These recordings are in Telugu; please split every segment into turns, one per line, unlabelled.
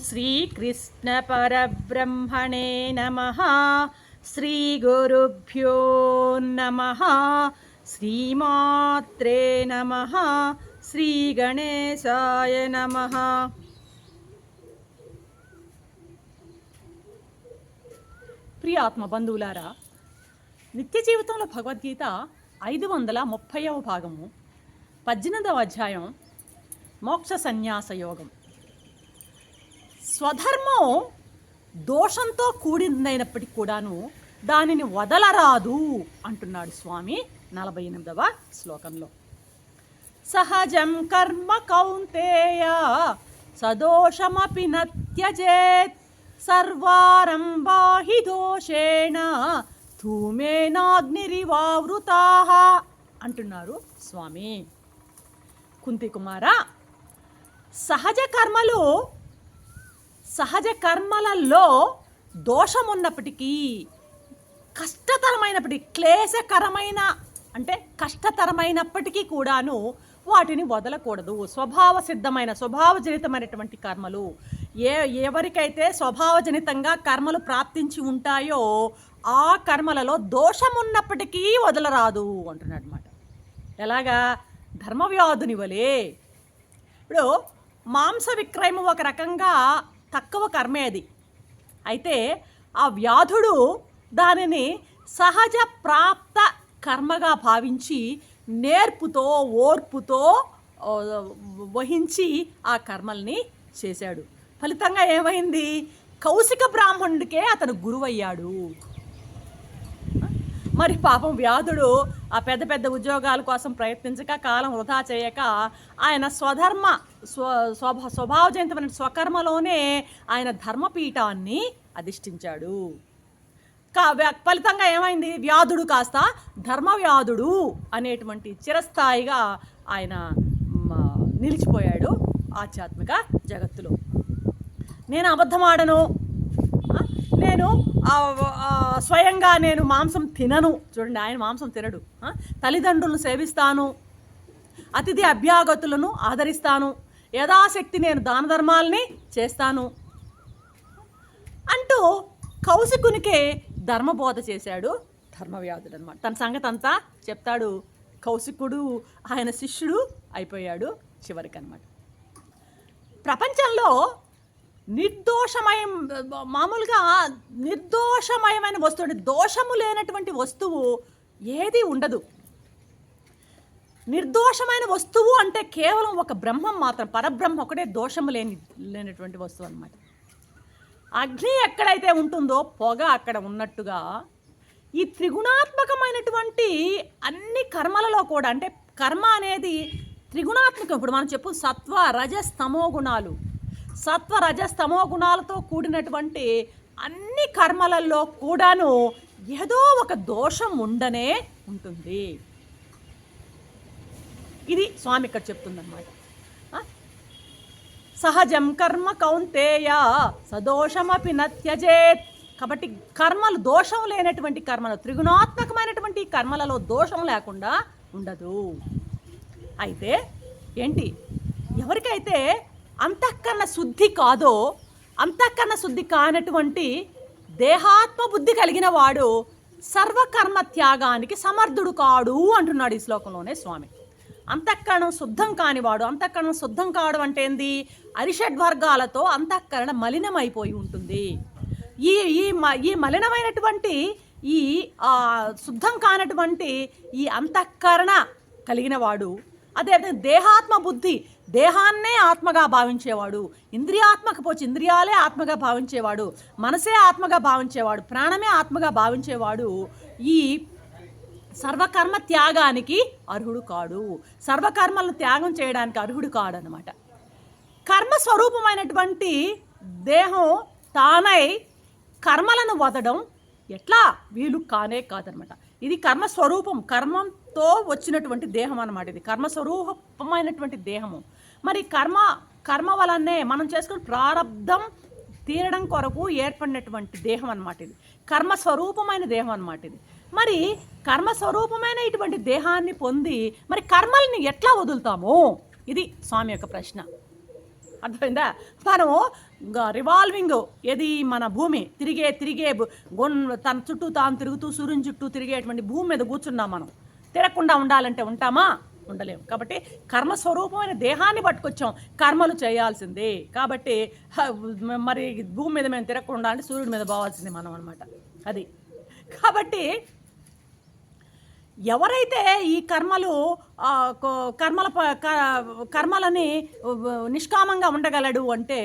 శ్రీకృష్ణ పరబ్రహ్మణే నమః. శ్రీగురుభ్యో నమః. శ్రీమాత్రే నమః. శ్రీగణేశాయ నమః. ప్రియ ఆత్మ బంధువులారా, నిత్య జీవితంలో భగవద్గీత 530వ భాగము 18వ అధ్యాయం మోక్ష సన్యాస యోగం. స్వధర్మం దోషంతో కూడిందైనప్పటికీ కూడాను దానిని వదలరాదు అంటున్నాడు స్వామి 48వ శ్లోకంలో. సహజం కర్మ కౌంతేయ సదోషమపి నత్యజేత్ సర్వారంభా హి దోషేణ ధూమేనాగ్నిరివావృతాః అంటున్నారు స్వామి. కుంతి కుమార, సహజ కర్మలలో దోషం ఉన్నప్పటికీ, క్లేశకరమైన అంటే కష్టతరమైనప్పటికీ కూడాను వాటిని వదలకూడదు. స్వభావజనితమైనటువంటి కర్మలు ఎవరికైతే స్వభావజనితంగా కర్మలు ప్రాప్తించి ఉంటాయో ఆ కర్మలలో దోషం ఉన్నప్పటికీ వదలరాదు అంటున్నాడు అన్నమాట. ఎలాగా? ధర్మవ్యాధుని వలే. ఇప్పుడు మాంస విక్రయం ఒక రకంగా తక్కువ కర్మే అది. అయితే ఆ వ్యాధుడు దానిని సహజ ప్రాప్త కర్మగా భావించి నేర్పుతో ఓర్పుతో వహించి ఆ కర్మల్ని చేశాడు. ఫలితంగా ఏమైంది? కౌశిక బ్రాహ్మణుడికే అతను గురువయ్యాడు. మరి పాపం వ్యాధుడు ఆ పెద్ద పెద్ద ఉద్యోగాల కోసం ప్రయత్నించక, కాలం వృధా చేయక ఆయన స్వభావజనితమైన స్వకర్మలోనే ఆయన ధర్మపీఠాన్ని అధిష్ఠించాడు. ఫలితంగా ఏమైంది? వ్యాధుడు కాస్త ధర్మవ్యాధుడు అనేటువంటి చిరస్థాయిగా ఆయన నిలిచిపోయాడు ఆధ్యాత్మిక జగత్తులో. నేను అబద్ధమాడను, నేను స్వయంగా నేను మాంసం తినను. చూడండి, ఆయన మాంసం తినడు. తల్లిదండ్రులను సేవిస్తాను, అతిథి అభ్యాగతులను ఆదరిస్తాను, యథాశక్తి నేను దాన ధర్మాలని చేస్తాను అంటూ కౌశికునికే ధర్మబోధ చేశాడు ధర్మవ్యాధుడు అనమాట. తన సంగతి అంతా చెప్తాడు. కౌశికుడు ఆయన శిష్యుడు అయిపోయాడు చివరికి అనమాట. ప్రపంచంలో మామూలుగా నిర్దోషమయమైన వస్తువు, దోషము లేనటువంటి వస్తువు ఏది ఉండదు. నిర్దోషమైన వస్తువు అంటే కేవలం ఒక బ్రహ్మం మాత్రం, పరబ్రహ్మ ఒకటే దోషము లేనటువంటి వస్తువు అన్నమాట. అగ్ని ఎక్కడైతే ఉంటుందో పొగ అక్కడ ఉన్నట్టుగా ఈ త్రిగుణాత్మకమైనటువంటి అన్ని కర్మలలో కూడా, అంటే కర్మ అనేది త్రిగుణాత్మకం. ఇప్పుడు మనం చెప్పు సత్వ రజస్తమో గుణాలు, సత్వ రజస్తమో గుణాలతో కూడినటువంటి అన్ని కర్మలలో కూడాను ఏదో ఒక దోషం ఉండనే ఉంటుంది. ఇది స్వామి ఇక్కడ చెప్తుందన్నమాట. సహజం కర్మ కౌంతేయ సదోషమపి నత్యజేత్. కాబట్టి కర్మలు, దోషం లేనటువంటి కర్మలు, త్రిగుణాత్మకమైనటువంటి కర్మలలో దోషం లేకుండా ఉండదు. అయితే ఏంటి, ఎవరికైతే అంతఃకరణ శుద్ధి కాదో, అంతఃకరణ శుద్ధి కానటువంటి దేహాత్మ బుద్ధి కలిగిన వాడు సర్వకర్మ త్యాగానికి సమర్థుడు కాడు అంటున్నాడు ఈ శ్లోకంలోనే స్వామి. అంతఃకరణం శుద్ధం కానివాడు, అంతఃకరణం శుద్ధం కావడం అంటే ఏంది? అరిషడ్వర్గాలతో అంతఃకరణ మలినమైపోయి ఉంటుంది. ఈ మలినమైనటువంటి ఈ శుద్ధం కానటువంటి ఈ అంతఃకరణ కలిగిన వాడు, అదేవిధంగా దేహాత్మ బుద్ధి, దేహాన్నే ఆత్మగా భావించేవాడు, ఇంద్రియాత్మకు పోచి ఇంద్రియాలే ఆత్మగా భావించేవాడు, మనసే ఆత్మగా భావించేవాడు, ప్రాణమే ఆత్మగా భావించేవాడు ఈ సర్వకర్మ త్యాగానికి అర్హుడు కాడు. సర్వకర్మలను త్యాగం చేయడానికి అర్హుడు కాడు అనమాట. కర్మస్వరూపమైనటువంటి దేహం తానై కర్మలను వదడం ఎట్లా వీలు కానే కాదనమాట. ఇది కర్మస్వరూపం, కర్మంతో వచ్చినటువంటి దేహం అనమాట. ఇది కర్మస్వరూపమైనటువంటి దేహము. మరి కర్మ వలనే మనం చేసుకున్న ప్రారబ్ధం తీరడం కొరకు ఏర్పడినటువంటి దేహం అనమాట. ఇది కర్మస్వరూపమైన దేహం అనమాట. ఇది మరి కర్మస్వరూపమైన ఇటువంటి దేహాన్ని పొంది మరి కర్మల్ని ఎట్లా వదులుతాము? ఇది స్వామి యొక్క ప్రశ్న. అర్థమైందా? మనం రివాల్వింగ్ ఏది మన భూమి తిరిగే తన చుట్టూ తాను తిరుగుతూ సూర్యుని చుట్టూ తిరిగేటువంటి భూమి మీద కూర్చున్నాం. మనం తిరగకుండా ఉండాలంటే ఉంటామా? ఉండలేము. కాబట్టి కర్మస్వరూపమైన దేహాన్ని పట్టుకొచ్చాం, కర్మలు చేయాల్సిందే. కాబట్టి మరి భూమి మీద మేము తిరగకుండా అంటే సూర్యుడి మీద పోవాల్సిందే మనం అనమాట. అది కాబట్టి ఎవరైతే ఈ కర్మలని నిష్కామంగా ఉండగలడు అంటే,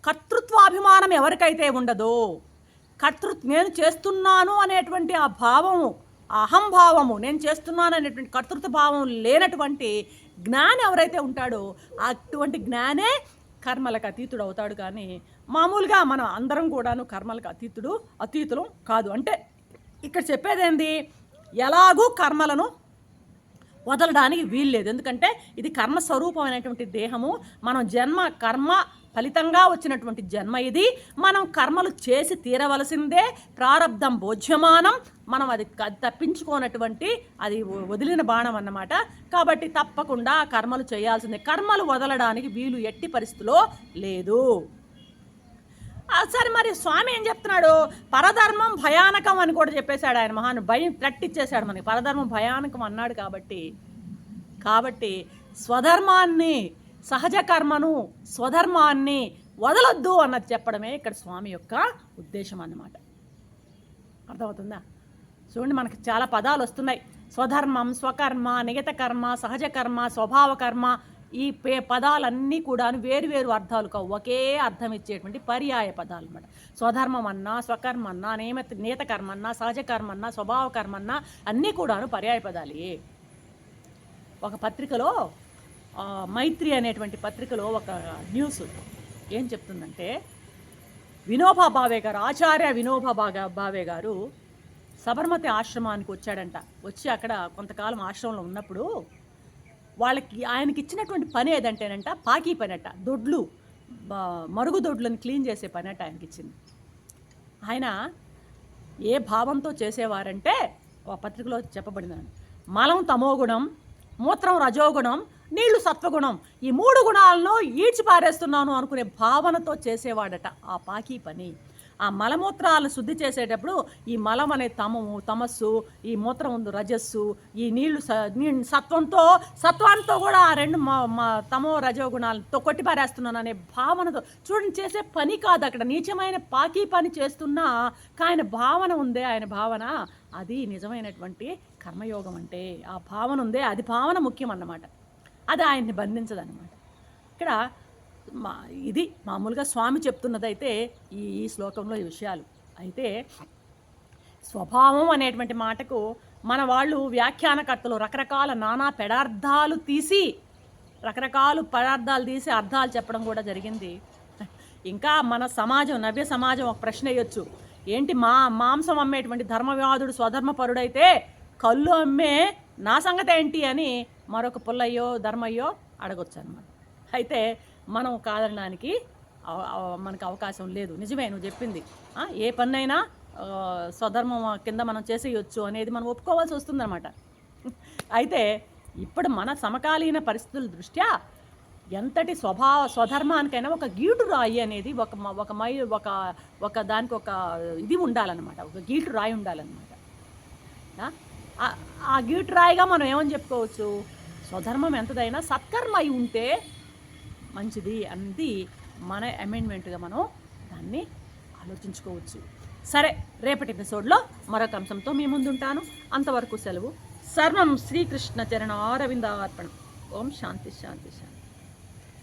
కర్తృత్వాభిమానం ఎవరికైతే ఉండదో, నేను చేస్తున్నాను అనేటువంటి ఆ భావము, అహంభావము, నేను చేస్తున్నాను అనేటువంటి కర్తృత్వ భావం లేనటువంటి జ్ఞాని ఎవరైతే ఉంటాడో అటువంటి జ్ఞానే కర్మలకు అతీతుడు అవుతాడు. కానీ మామూలుగా మనం అందరం కూడాను కర్మలకు అతీతులు కాదు. అంటే ఇక్కడ చెప్పేదేంది, ఎలాగూ కర్మలను వదలడానికి వీల్లేదు. ఎందుకంటే ఇది కర్మస్వరూపమైనటువంటి దేహము. మనం కర్మ ఫలితంగా వచ్చినటువంటి జన్మ ఇది. మనం కర్మలు చేసి తీరవలసిందే. ప్రారబ్ధం భోజ్యమానం. మనం అది తప్పించుకోనటువంటి అది వదిలిన బాణం అన్నమాట. కాబట్టి తప్పకుండా కర్మలు చేయాల్సిందే. కర్మలు వదలడానికి వీలు ఎట్టి పరిస్థితిలో లేదు. సరే, మరి స్వామి ఏం చెప్తున్నాడు, పరధర్మం భయానకం అని కూడా చెప్పేశాడు ఆయన. భయం తట్టిచ్చేశాడు మనకి. పరధర్మం భయానకం అన్నాడు కాబట్టి స్వధర్మాన్ని, సహజ కర్మను, స్వధర్మాన్ని వదలొద్దు అన్నది చెప్పడమే ఇక్కడ స్వామి యొక్క ఉద్దేశం అన్నమాట. అర్థమవుతుందా? చూడండి, మనకి చాలా పదాలు వస్తున్నాయి. స్వధర్మం, స్వకర్మ, నియత కర్మ, సహజ కర్మ, స్వభావ కర్మ. ఈ పదాలన్నీ కూడా వేరు అర్థాలు కావు, ఒకే అర్థం ఇచ్చేటువంటి పర్యాయ పదాలు అన్నమాట. స్వధర్మం అన్నా, స్వకర్మ అన్నా, నియత కర్మ అన్నా, సహజ కర్మ అన్నా, స్వభావ కర్మ అన్నా అన్నీ కూడాను పర్యాయ పదాలే. ఒక పత్రికలో, మైత్రి అనేటువంటి పత్రికలో ఒక న్యూస్ ఏం చెప్తుందంటే, వినోబా భావే గారు, ఆచార్య వినోబా భావే గారు సబర్మతి ఆశ్రమానికి వచ్చాడంట. వచ్చి అక్కడ కొంతకాలం ఆశ్రమంలో ఉన్నప్పుడు ఆయనకి ఇచ్చినటువంటి పని ఏదంటేనంట, పాకీ పని అట. మరుగుదొడ్లను క్లీన్ చేసే పని అట ఆయనకి ఇచ్చింది. ఆయన ఏ భావంతో చేసేవారంటే, ఆ పత్రికలో చెప్పబడిందని, మలం తమోగుణం, మూత్రం రజోగుణం, నీళ్లు సత్వగుణం, ఈ 3 గుణాలను ఈడ్చిపారేస్తున్నాను అనుకునే భావనతో చేసేవాడట ఆ పాకీ పని. ఆ మలమూత్రాలను శుద్ధి చేసేటప్పుడు ఈ మలం అనే తమస్సు, ఈ మూత్రం ఉంది రజస్సు, ఈ నీళ్లు సత్వంతో కూడా ఆ 2 తమో రజో గుణాలతో కొట్టిపారేస్తున్నాను అనే భావనతో చూడండి, చేసే పని కాదు అక్కడ. నీచమైన పాకీ పని చేస్తున్నా ఆయన భావన ఉందే, ఆయన భావన, అది నిజమైనటువంటి కర్మయోగం. అంటే ఆ భావన ఉందే, అది భావన ముఖ్యం అన్నమాట. అది ఆయన్ని బంధించదన్నమాట. ఇక్కడ ఇది మామూలుగా స్వామి చెప్తున్నదైతే ఈ శ్లోకంలో ఈ విషయాలు. అయితే స్వభావం అనేటువంటి మాటకు మన వాళ్ళు వ్యాఖ్యానకర్తలు రకరకాల నానా పదార్థాలు తీసి అర్థాలు చెప్పడం కూడా జరిగింది. ఇంకా మన సమాజం, నవ్య సమాజం ఒక ప్రశ్న వేయొచ్చు, ఏంటి మాంసం అమ్మేటువంటి ధర్మవ్యాధుడు స్వధర్మపరుడైతే కళ్ళు అమ్మే నా సంగతి ఏంటి అని మరొక పుల్లయ్యో ధర్మయ్యో అడగొచ్చు అన్నమాట. అయితే మనం కాదనడానికి మనకు అవకాశం లేదు. నిజమే నువ్వు చెప్పింది, ఏ పన్నైనా స్వధర్మం కింద మనం చేసేయచ్చు అనేది మనం ఒప్పుకోవాల్సి వస్తుందన్నమాట. అయితే ఇప్పుడు మన సమకాలీన పరిస్థితుల దృష్ట్యా ఎంతటి స్వధర్మానికైనా ఒక గీటు రాయి అనేది ఒక దానికి ఒక ఇది ఉండాలన్నమాట, ఒక గీటు రాయి ఉండాలన్నమాట. ఆ గీటు రాయిగా మనం ఏమని చెప్పుకోవచ్చు, స్వధర్మం ఎంతదైనా సత్కర్మ అయి ఉంటే మంచిది అన్నది మన అమెండ్మెంట్గా మనం దాన్ని ఆలోచించుకోవచ్చు. సరే, రేపటి ఎపిసోడ్లో మరొక అంశంతో మీ ముందుంటాను. అంతవరకు సెలవు. సర్వం శ్రీకృష్ణ చరణ అరవిందార్పణం. ఓం శాంతి శాంతి శాంతి.